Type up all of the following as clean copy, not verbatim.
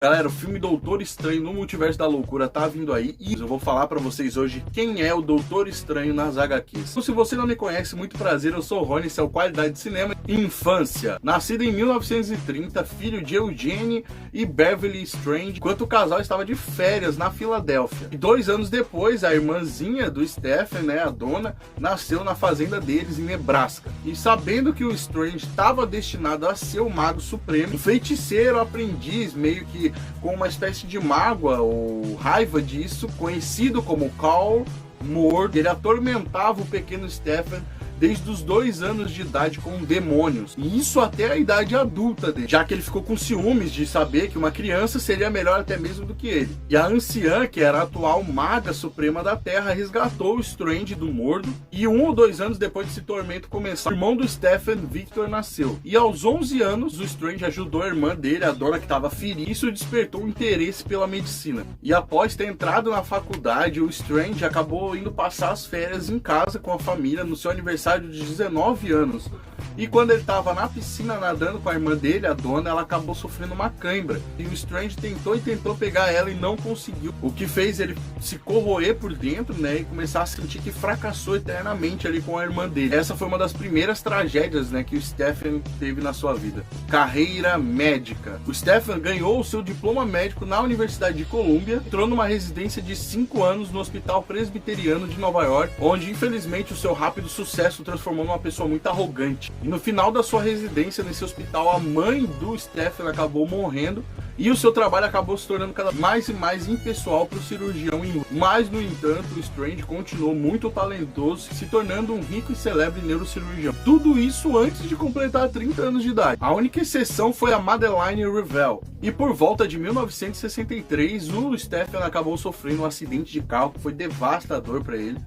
Galera, o filme Doutor Estranho no Multiverso da Loucura tá vindo aí e eu vou falar pra vocês hoje quem é o Doutor Estranho nas HQs. Então, se você não me conhece, muito prazer, eu sou o Rony, esse é o Qualidade de Cinema. Infância. Nascido em 1930, filho de Eugene e Beverly Strange, enquanto o casal estava de férias na Filadélfia. E 2 anos depois, a irmãzinha do Stephen, né, a Donna, nasceu na fazenda deles em Nebraska. E sabendo que o Strange estava destinado a ser o Mago Supremo, um feiticeiro aprendiz, meio que com uma espécie de mágoa ou raiva disso, conhecido como Carl Mordo, ele atormentava o pequeno Stephen desde os 2 anos de idade com demônios, e isso até a idade adulta dele, já que ele ficou com ciúmes de saber que uma criança seria melhor até mesmo do que ele. E a anciã, que era a atual maga suprema da Terra, resgatou o Strange do Mordo, e 1 ou 2 anos depois desse tormento começar, o irmão do Stephen, Victor, nasceu. E aos 11 anos, o Strange ajudou a irmã dele, a Donna, que estava ferida, e isso despertou um interesse pela medicina. E após ter entrado na faculdade, o Strange acabou indo passar as férias em casa com a família no seu aniversário de 19 anos. E quando ele estava na piscina nadando com a irmã dele, a Donna, ela acabou sofrendo uma cãibra. E o Strange tentou pegar ela e não conseguiu. O que fez ele se corroer por dentro, né? E começar a sentir que fracassou eternamente ali com a irmã dele. Essa foi uma das primeiras tragédias, né, que o Stephen teve na sua vida. Carreira médica. O Stephen ganhou o seu diploma médico na Universidade de Columbia, entrou numa residência de 5 anos no Hospital Presbiteriano de Nova York, onde infelizmente o seu rápido sucesso o transformou numa pessoa muito arrogante. E no final da sua residência nesse hospital, a mãe do Stephen acabou morrendo e o seu trabalho acabou se tornando cada mais e mais impessoal para o cirurgião. Mas, no entanto, o Strange continuou muito talentoso, se tornando um rico e celebre neurocirurgião. Tudo isso antes de completar 30 anos de idade. A única exceção foi a Madeleine Revell. E por volta de 1963, o Stephen acabou sofrendo um acidente de carro que foi devastador para ele.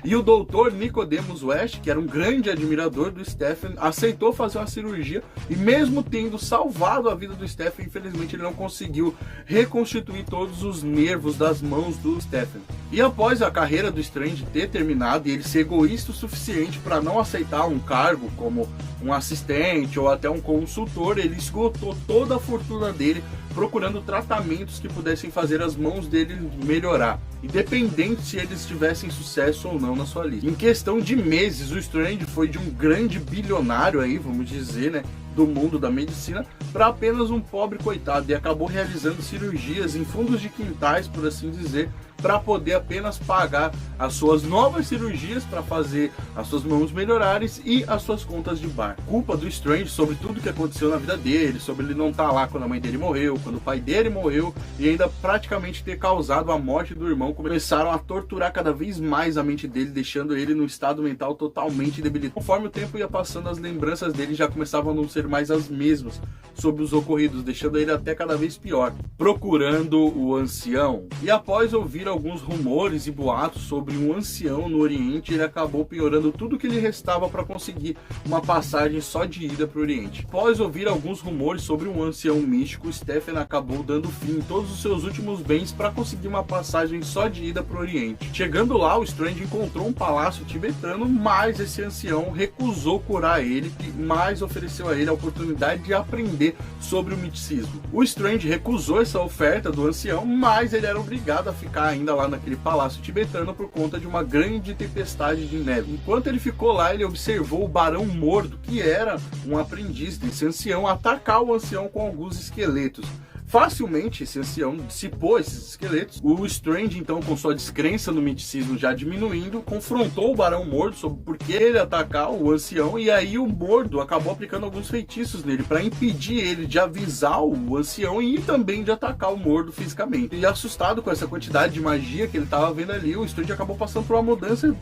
E o Dr. Nicodemus West, que era um grande admirador do Stephen, aceitou fazer uma cirurgia e mesmo tendo salvado a vida do Stephen, infelizmente ele não conseguiu reconstituir todos os nervos das mãos do Stephen. E após a carreira do Strange ter terminado e ele ser egoísta o suficiente para não aceitar um cargo como um assistente ou até um consultor, ele esgotou toda a fortuna dele procurando tratamentos que pudessem fazer as mãos dele melhorar, independente se eles tivessem sucesso ou não na sua lista. Em questão de meses, o Strange foi de um grande bilionário aí, vamos dizer, né, do mundo da medicina, para apenas um pobre coitado, e acabou realizando cirurgias em fundos de quintais, por assim dizer, para poder apenas pagar as suas novas cirurgias para fazer as suas mãos melhorarem e as suas contas de bar. Culpa do Strange sobre tudo que aconteceu na vida dele, sobre ele não estar lá quando a mãe dele morreu, quando o pai dele morreu e ainda praticamente ter causado a morte do irmão. Começaram a torturar cada vez mais a mente dele, deixando ele num estado mental totalmente debilitado. Conforme o tempo ia passando, as lembranças dele já começavam a não ser mais as mesmas sobre os ocorridos, deixando ele até cada vez pior, procurando o ancião. E após ouvir alguns rumores e boatos sobre um ancião no Oriente, ele acabou piorando tudo que lhe restava para conseguir uma passagem só de ida para o Oriente. Após ouvir alguns rumores sobre um ancião místico, Stephen acabou dando fim em todos os seus últimos bens para conseguir uma passagem só de ida para o Oriente. Chegando lá, o Strange encontrou um palácio tibetano, mas esse ancião recusou curar ele, mas ofereceu a ele a oportunidade de aprender sobre o misticismo. O Strange recusou essa oferta do ancião, mas ele era obrigado a ficar ainda lá naquele palácio tibetano por conta de uma grande tempestade de neve. Enquanto ele ficou lá, ele observou o Barão Mordo, que era um aprendiz desse ancião, atacar o ancião com alguns esqueletos. Facilmente esse ancião dissipou esses esqueletos. O Strange, então, com sua descrença no misticismo já diminuindo, confrontou o Barão Mordo sobre por que ele atacar o ancião, e aí o Mordo acabou aplicando alguns feitiços nele para impedir ele de avisar o ancião e também de atacar o Mordo fisicamente. E assustado com essa quantidade de magia que ele estava vendo ali, o Strange acabou passando por uma mudança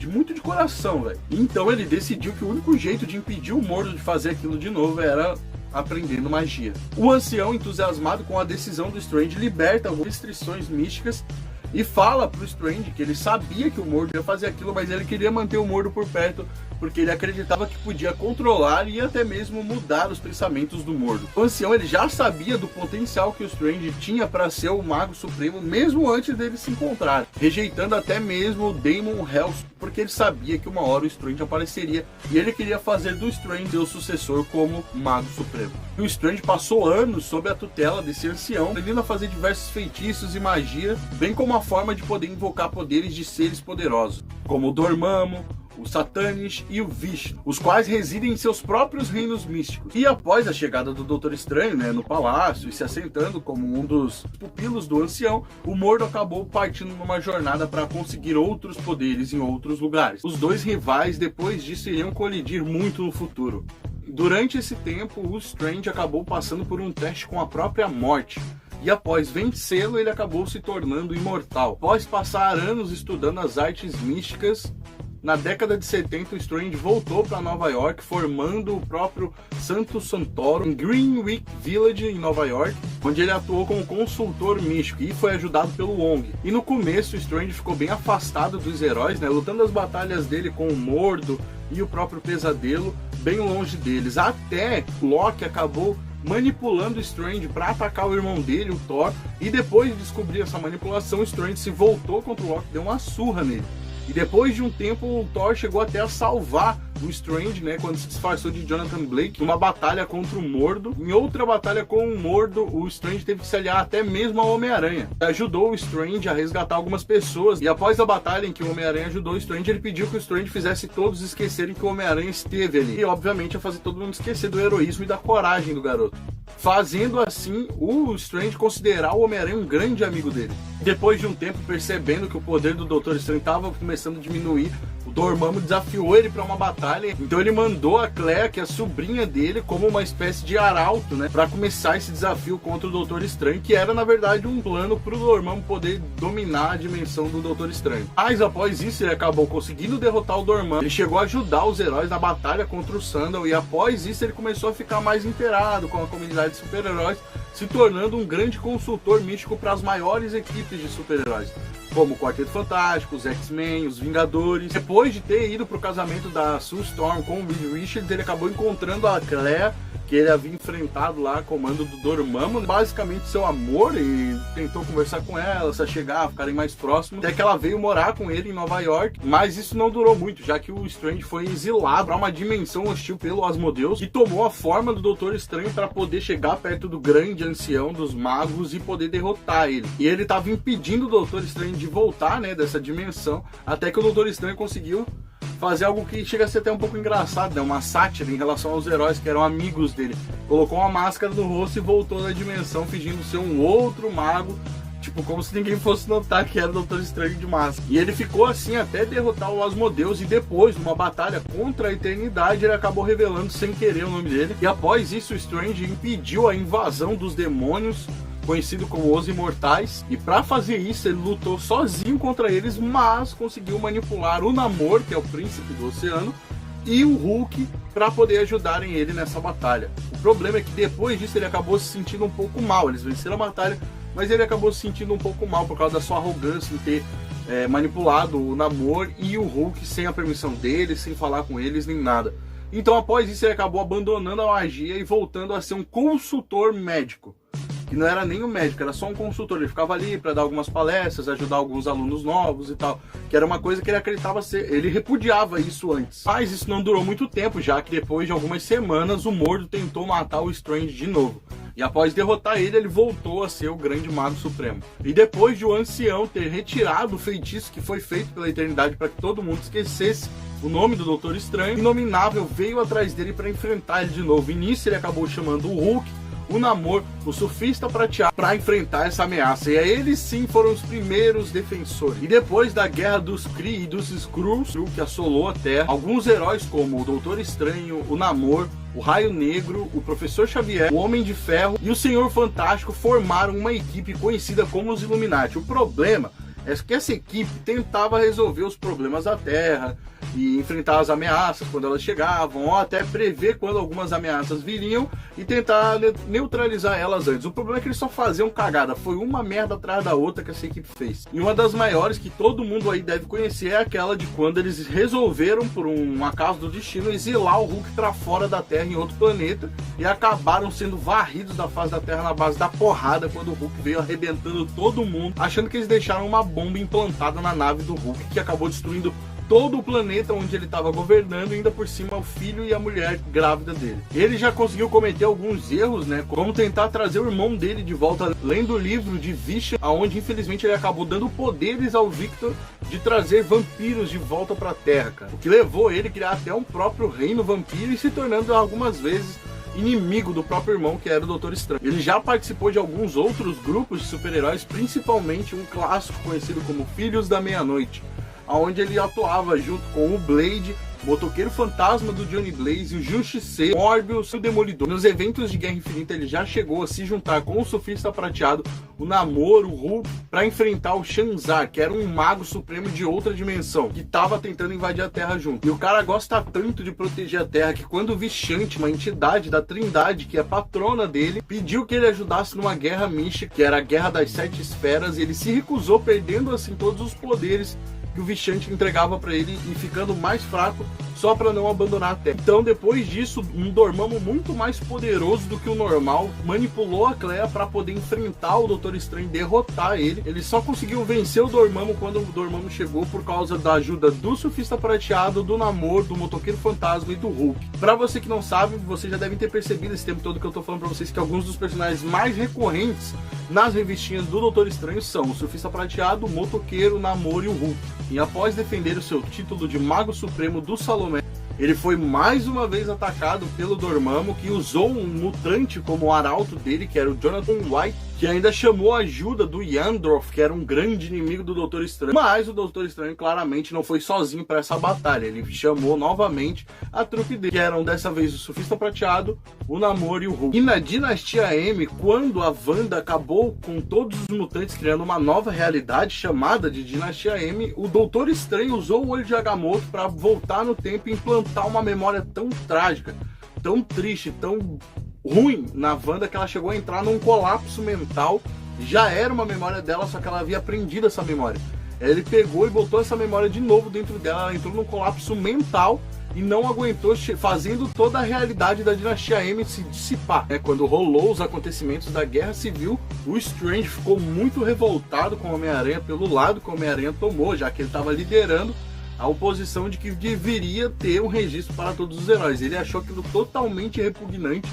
muito de coração, velho. Então ele decidiu que o único jeito de impedir o Mordo de fazer aquilo de novo era aprendendo magia. O ancião, entusiasmado com a decisão do Strange, liberta algumas restrições místicas e fala pro Strange que ele sabia que o Mordo ia fazer aquilo, mas ele queria manter o Mordo por perto porque ele acreditava que podia controlar e até mesmo mudar os pensamentos do Mordo. O ancião ele já sabia do potencial que o Strange tinha para ser o Mago Supremo mesmo antes deles se encontrar, rejeitando até mesmo o Daemon Hells, porque ele sabia que uma hora o Strange apareceria e ele queria fazer do Strange seu sucessor como Mago Supremo. E o Strange passou anos sob a tutela desse ancião, aprendendo a fazer diversos feitiços e magia, bem como a forma de poder invocar poderes de seres poderosos, como o Dormammu, o Satanis e o Vishnu, os quais residem em seus próprios reinos místicos. E após a chegada do Doutor Estranho, no palácio e se assentando como um dos pupilos do ancião, o Mordo acabou partindo numa jornada para conseguir outros poderes em outros lugares. Os dois rivais depois disso iriam colidir muito no futuro. Durante esse tempo, o Strange acabou passando por um teste com a própria morte. E após vencê-lo, ele acabou se tornando imortal. Após passar anos estudando as artes místicas, na década de 70, o Strange voltou para Nova York, formando o próprio Santo Santoro em Greenwich Village, em Nova York, onde ele atuou como consultor místico e foi ajudado pelo Wong. E no começo, o Strange ficou bem afastado dos heróis, lutando as batalhas dele com o Mordo e o próprio Pesadelo, bem longe deles. Até Loki acabou manipulando o Strange para atacar o irmão dele, o Thor, e depois de descobrir essa manipulação, o Strange se voltou contra o Loki, deu uma surra nele. E depois de um tempo, o Thor chegou até a salvar o Strange, quando se disfarçou de Jonathan Blake, numa batalha contra o Mordo. Em outra batalha com o Mordo, o Strange teve que se aliar até mesmo ao Homem-Aranha. Ajudou o Strange a resgatar algumas pessoas, e após a batalha em que o Homem-Aranha ajudou o Strange, ele pediu que o Strange fizesse todos esquecerem que o Homem-Aranha esteve ali. E obviamente a fazer todo mundo esquecer do heroísmo e da coragem do garoto, fazendo assim o Strange considerar o Homem-Aranha um grande amigo dele. Depois de um tempo, percebendo que o poder do Doutor Estranho estava começando a diminuir, o Dormammu desafiou ele para uma batalha. Então ele mandou a Clea, que é a sobrinha dele, como uma espécie de arauto, para começar esse desafio contra o Doutor Estranho, que era na verdade um plano para o Dormammu poder dominar a dimensão do Doutor Estranho. Mas após isso ele acabou conseguindo derrotar o Dormammu. Ele chegou a ajudar os heróis na batalha contra o Sandal, e após isso ele começou a ficar mais inteirado com a comunidade de super-heróis, se tornando um grande consultor místico para as maiores equipes de super-heróis, como o Quarteto Fantástico, os X-Men, os Vingadores. Depois de ter ido para o casamento da Sue Storm com o Reed Richards, ele acabou encontrando a Clea, que ele havia enfrentado lá, comando do Dormammu, basicamente seu amor, e tentou conversar com ela, se achegar, ficarem mais próximos, até que ela veio morar com ele em Nova York. Mas isso não durou muito, já que o Strange foi exilado para uma dimensão hostil pelo Asmodeus e tomou a forma do Doutor Estranho para poder chegar perto do grande ancião dos magos e poder derrotar ele. E ele estava impedindo o Doutor Estranho de voltar, dessa dimensão, até que o Doutor Estranho conseguiu fazer algo que chega a ser até um pouco engraçado, uma sátira em relação aos heróis que eram amigos dele. Colocou uma máscara no rosto e voltou da dimensão fingindo ser um outro mago, como se ninguém fosse notar que era o Doutor Estranho de máscara. E ele ficou assim até derrotar o Asmodeus, e depois, numa batalha contra a Eternidade, ele acabou revelando sem querer o nome dele. E após isso, o Strange impediu a invasão dos demônios, conhecido como os Imortais, e para fazer isso ele lutou sozinho contra eles, mas conseguiu manipular o Namor, que é o príncipe do oceano, e o Hulk para poder ajudarem ele nessa batalha. O problema é que depois disso ele acabou se sentindo um pouco mal. Eles venceram a batalha, mas ele acabou se sentindo um pouco mal por causa da sua arrogância em ter manipulado o Namor e o Hulk sem a permissão deles, sem falar com eles nem nada. Então após isso ele acabou abandonando a magia e voltando a ser um consultor médico. Que não era nem um médico, era só um consultor. Ele ficava ali para dar algumas palestras, ajudar alguns alunos novos e tal, que era uma coisa que ele acreditava ser. Ele repudiava isso antes, mas isso não durou muito tempo, já que depois de algumas semanas o Mordo tentou matar o Strange de novo. E após derrotar ele, ele voltou a ser o grande Mago Supremo. E depois de o ancião ter retirado o feitiço que foi feito pela Eternidade para que todo mundo esquecesse o nome do Doutor Estranho, o Inominável veio atrás dele para enfrentar ele de novo. E nisso ele acabou chamando o Hulk, o Namor, o Surfista Prateado, para enfrentar essa ameaça. E aí eles sim foram os primeiros defensores. E depois da guerra dos Kree e dos Skrulls, que assolou a Terra, alguns heróis como o Doutor Estranho, o Namor, o Raio Negro, o Professor Xavier, o Homem de Ferro e o Senhor Fantástico formaram uma equipe conhecida como os Illuminati. O problema é que essa equipe tentava resolver os problemas da Terra e enfrentar as ameaças quando elas chegavam, ou até prever quando algumas ameaças viriam e tentar neutralizar elas antes. O problema é que eles só faziam cagada, foi uma merda atrás da outra que essa equipe fez. E uma das maiores que todo mundo aí deve conhecer é aquela de quando eles resolveram, por um acaso do destino, exilar o Hulk pra fora da Terra em outro planeta e acabaram sendo varridos da face da Terra na base da porrada quando o Hulk veio arrebentando todo mundo, achando que eles deixaram uma bomba implantada na nave do Hulk que acabou destruindo todo o planeta onde ele estava governando, e ainda por cima o filho e a mulher grávida dele. Ele já conseguiu cometer alguns erros, né, como tentar trazer o irmão dele de volta, lendo o livro de Vision, onde infelizmente ele acabou dando poderes ao Victor de trazer vampiros de volta para a Terra, cara. O que levou ele a criar até um próprio reino vampiro e se tornando algumas vezes inimigo do próprio irmão, que era o Doutor Estranho. Ele já participou de alguns outros grupos de super-heróis, principalmente um clássico conhecido como Filhos da Meia-Noite, onde ele atuava junto com o Blade, Motoqueiro Fantasma do Johnny Blaze, o Justiceiro, Morbius e o Demolidor. Nos eventos de Guerra Infinita ele já chegou a se juntar com o Surfista Prateado, o Namor, o Hulk, para enfrentar o Shanzar, que era um mago supremo de outra dimensão, que estava tentando invadir a Terra junto. E o cara gosta tanto de proteger a Terra que quando o Vishanti, uma entidade da Trindade, que é patrona dele, pediu que ele ajudasse numa guerra mística, que era a Guerra das Sete Esferas, e ele se recusou, perdendo assim todos os poderes que o Vishanti entregava para ele e ficando mais fraco só para não abandonar a Terra. Então, depois disso, um Dormammu muito mais poderoso do que o normal manipulou a Clea para poder enfrentar o Doutor Estranho e derrotar ele. Ele só conseguiu vencer o Dormammu quando o Dormammu chegou por causa da ajuda do Surfista Prateado, do Namor, do Motoqueiro Fantasma e do Hulk. Para você que não sabe, vocês já devem ter percebido esse tempo todo que eu tô falando para vocês que alguns dos personagens mais recorrentes nas revistinhas do Doutor Estranho são o Surfista Prateado, o Motoqueiro, o Namor e o Hulk. E após defender o seu título de Mago Supremo do Salomé, ele foi mais uma vez atacado pelo Dormammu, que usou um mutante como arauto dele, que era o Jonathan White, que ainda chamou a ajuda do Yandroth, que era um grande inimigo do Doutor Estranho. Mas o Doutor Estranho claramente não foi sozinho para essa batalha, ele chamou novamente a trupe dele, que eram dessa vez o Surfista Prateado, o Namor e o Hulk. E na Dinastia M, quando a Wanda acabou com todos os mutantes, criando uma nova realidade chamada de Dinastia M, o Doutor Estranho usou o Olho de Agamotto para voltar no tempo e implantar uma memória tão trágica, tão triste, tão ruim na Wanda, que ela chegou a entrar num colapso mental. Já era uma memória dela, só que ela havia aprendido essa memória. Ele pegou e botou essa memória de novo dentro dela, ela entrou num colapso mental e não aguentou, fazendo toda a realidade da Dinastia M se dissipar. Quando rolou os acontecimentos da Guerra Civil, o Strange ficou muito revoltado com o Homem-Aranha pelo lado que o Homem-Aranha tomou, já que ele estava liderando a oposição de que deveria ter um registro para todos os heróis. Ele achou aquilo totalmente repugnante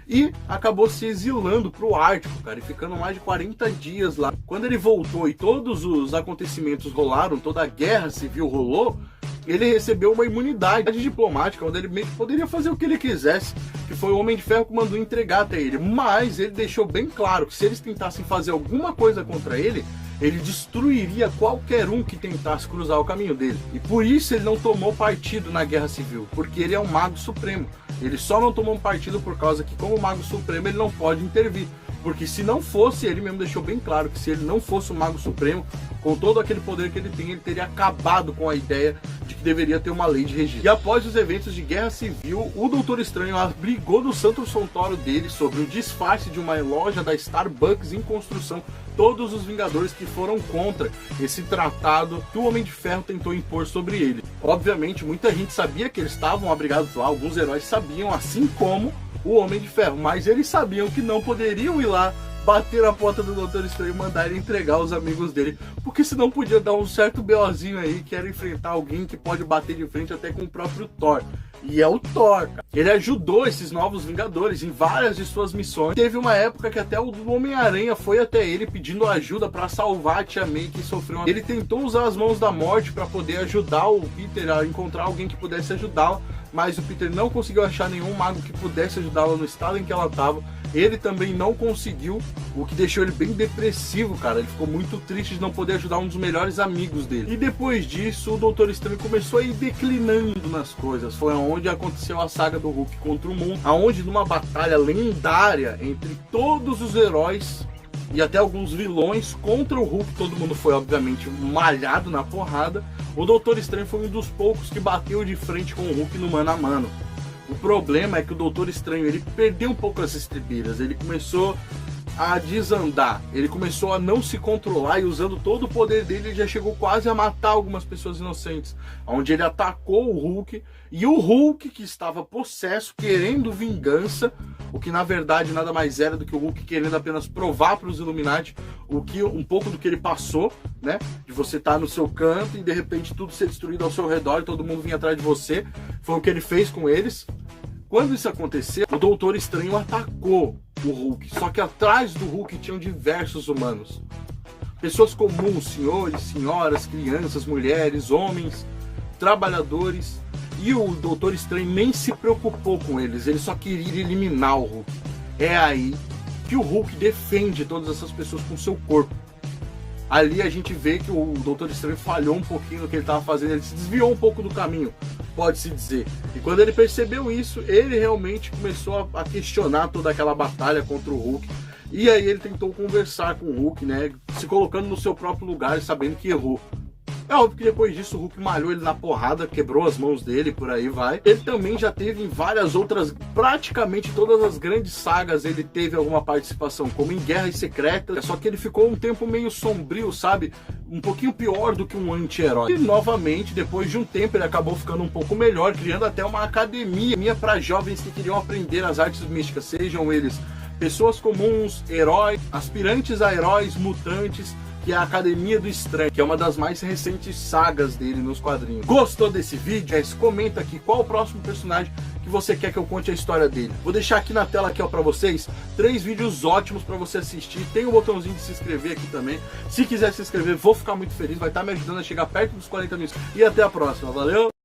e acabou se exilando para o Ártico, cara, e ficando mais de 40 dias lá. Quando ele voltou e todos os acontecimentos rolaram, toda a Guerra Civil rolou, ele recebeu uma imunidade diplomática, onde ele meio que poderia fazer o que ele quisesse, que foi o Homem de Ferro que mandou entregar até ele. Mas ele deixou bem claro que se eles tentassem fazer alguma coisa contra ele, ele destruiria qualquer um que tentasse cruzar o caminho dele. E por isso ele não tomou partido na Guerra Civil, porque ele é um Mago Supremo. Ele só não tomou um partido por causa que, como Mago Supremo, ele não pode intervir. Porque se não fosse, ele mesmo deixou bem claro que se ele não fosse o Mago Supremo, com todo aquele poder que ele tem, ele teria acabado com a ideia de que deveria ter uma lei de registro. E após os eventos de Guerra Civil, o Doutor Estranho abrigou no Santo Santuário dele sobre o disfarce de uma loja da Starbucks em construção todos os Vingadores que foram contra esse tratado que o Homem de Ferro tentou impor sobre ele. Obviamente, muita gente sabia que eles estavam abrigados lá, alguns heróis sabiam, assim como o Homem de Ferro, mas eles sabiam que não poderiam ir lá bater na porta do Doutor Estranho e mandar ele entregar os amigos dele, porque senão podia dar um certo BOzinho aí, que era enfrentar alguém que pode bater de frente até com o próprio Thor. E é o Thor, cara. Ele ajudou esses novos Vingadores em várias de suas missões. Teve uma época que até o Homem-Aranha foi até ele pedindo ajuda para salvar a Tia May, que sofreu. Ele tentou usar as mãos da morte para poder ajudar o Peter a encontrar alguém que pudesse ajudá-lo, mas o Peter não conseguiu achar nenhum mago que pudesse ajudá-la no estado em que ela estava. Ele também não conseguiu, o que deixou ele bem depressivo, cara. Ele ficou muito triste de não poder ajudar um dos melhores amigos dele. E depois disso, o Doutor Estranho começou a ir declinando nas coisas. Foi onde aconteceu a saga do Hulk contra o mundo, aonde numa batalha lendária entre todos os heróis e até alguns vilões contra o Hulk. Todo mundo foi, obviamente, malhado na porrada. O Doutor Estranho foi um dos poucos que bateu de frente com o Hulk no mano a mano. O problema é que o Doutor Estranho, ele perdeu um pouco as estribeiras, ele começou a desandar, ele começou a não se controlar, e usando todo o poder dele, ele já chegou quase a matar algumas pessoas inocentes, onde ele atacou o Hulk, e o Hulk, que estava possesso, querendo vingança, o que na verdade nada mais era do que o Hulk querendo apenas provar para os Illuminati um pouco do que ele passou, né, de você estar no seu canto e de repente tudo ser destruído ao seu redor e todo mundo vir atrás de você. Foi o que ele fez com eles. Quando isso aconteceu, o Doutor Estranho atacou o Hulk, só que atrás do Hulk tinham diversos humanos. Pessoas comuns, senhores, senhoras, crianças, mulheres, homens, trabalhadores. E o Doutor Estranho nem se preocupou com eles, ele só queria eliminar o Hulk. É aí que o Hulk defende todas essas pessoas com seu corpo. Ali a gente vê que o Doutor Estranho falhou um pouquinho no que ele estava fazendo, ele se desviou um pouco do caminho, pode-se dizer. E quando ele percebeu isso, ele realmente começou a questionar toda aquela batalha contra o Hulk. E aí ele tentou conversar com o Hulk, né, se colocando no seu próprio lugar e sabendo que errou. É óbvio que depois disso o Hulk malhou ele na porrada, quebrou as mãos dele, por aí vai. Ele também já teve em várias outras, praticamente todas as grandes sagas, ele teve alguma participação, como em Guerras Secretas, só que ele ficou um tempo meio sombrio, sabe? Um pouquinho pior do que um anti-herói. E novamente, depois de um tempo, ele acabou ficando um pouco melhor, criando até uma academia para jovens que queriam aprender as artes místicas, sejam eles pessoas comuns, heróis, aspirantes a heróis, mutantes, que é a Academia do Estranho, que é uma das mais recentes sagas dele nos quadrinhos. Gostou desse vídeo? Comenta aqui qual o próximo personagem que você quer que eu conte a história dele. Vou deixar aqui na tela aqui, ó, pra vocês 3 vídeos ótimos pra você assistir. Tem o botãozinho de se inscrever aqui também. Se quiser se inscrever, vou ficar muito feliz. Vai estar me ajudando a chegar perto dos 40 mil. E até a próxima. Valeu!